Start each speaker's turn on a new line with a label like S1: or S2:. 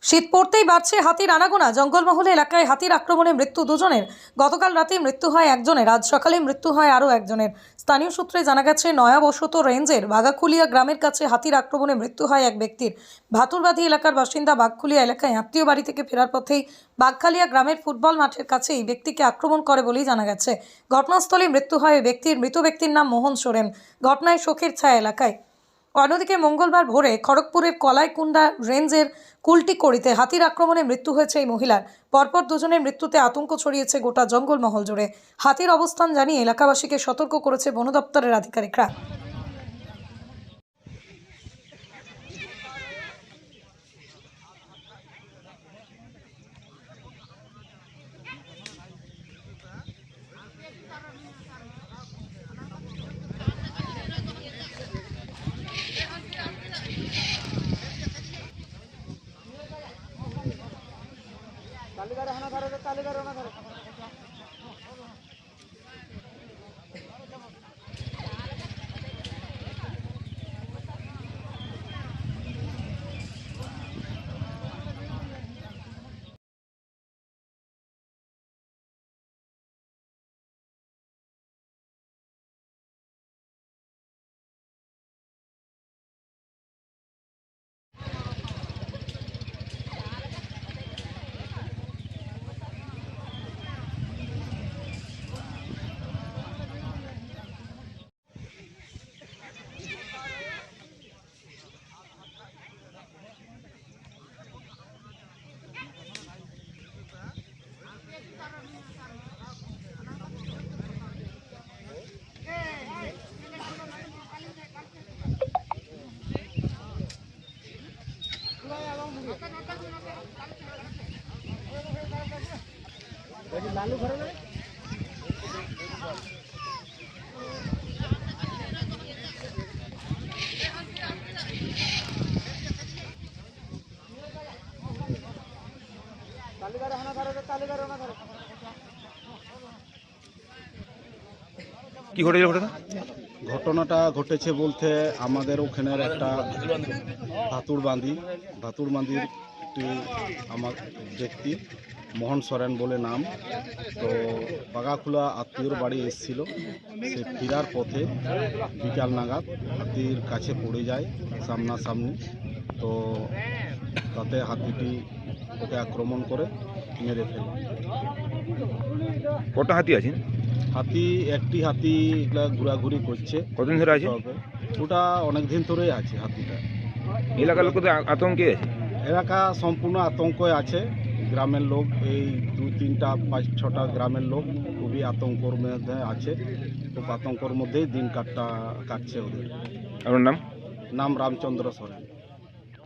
S1: শীত পড়তেই বাড়ছে হাতির আনাগোনা। জঙ্গলমহল এলাকায় হাতির আক্রমণে মৃত্যু দুজনের। গতকাল রাতে মৃত্যু হয় একজনের, আজ সকালে মৃত্যু হয় আরও একজনের। স্থানীয় সূত্রে জানা গেছে, নয়াবসত রেঞ্জের বাগাখুলিয়া গ্রামের কাছে হাতির আক্রমণে মৃত্যু হয় এক ব্যক্তির। ভাতুরবাদী এলাকার বাসিন্দা বাগখুলিয়া এলাকায় আত্মীয় বাড়ি থেকে ফেরার পথেই বাগখালিয়া গ্রামের ফুটবল মাঠের কাছেই ব্যক্তিকে আক্রমণ করে বলেই জানা গেছে। ঘটনাস্থলে মৃত্যু হয় ওই ব্যক্তির। মৃত ব্যক্তির নাম মোহন সোরেন। ঘটনায় শোকের ছায়া এলাকায়। অন্যদিকে মঙ্গলবার ভোরে খড়গপুরের কলাইকুণ্ডা রেঞ্জের কুলটিকড়িতে হাতির আক্রমণে মৃত্যু হয়েছে এই মহিলার। পরপর দুজনের মৃত্যুতে আতঙ্ক ছড়িয়েছে গোটা জঙ্গলমহল জুড়ে। হাতির অবস্থান জানিয়ে এলাকাবাসীকে সতর্ক করেছে বন দপ্তরের আধিকারিকরা।
S2: কি ঘটেছিল ঘটনা?
S3: ঘটনাটা ঘটেছে বলতে আমাদের ওখানের একটা ভাতুরবান্দির একটি আমার ব্যক্তি মোহন সোরেন বলে নাম। তো বাগাখুলা আত্মীয়র বাড়ি এসেছিল। সে ফেরার পথে বিকাল নাগাদ হাতির কাছে পড়ে যায় সামনাসামনি। তো তাতে হাতিটি ওকে আক্রমণ করে মেরে ফেলে।
S2: কটা হাতি আছে?
S3: একটি হাতি এগুলা ঘোরাঘুরি করছে।
S2: কতদিন ধরে আছে?
S3: ওটা অনেক দিন ধরেই আছে হাতিটা।
S2: এলাকার লোক আতঙ্কে আছে?
S3: এলাকা সম্পূর্ণ আতঙ্কে আছে। গ্রামের লোক এই 2-3টা 5-6টা গ্রামের লোক খুবই আতঙ্কর মধ্যে আছে। খুব আতঙ্কর মধ্যেই দিন কাটছে ওদের।
S2: আপনার নাম?
S3: নাম রামচন্দ্র সোরেন।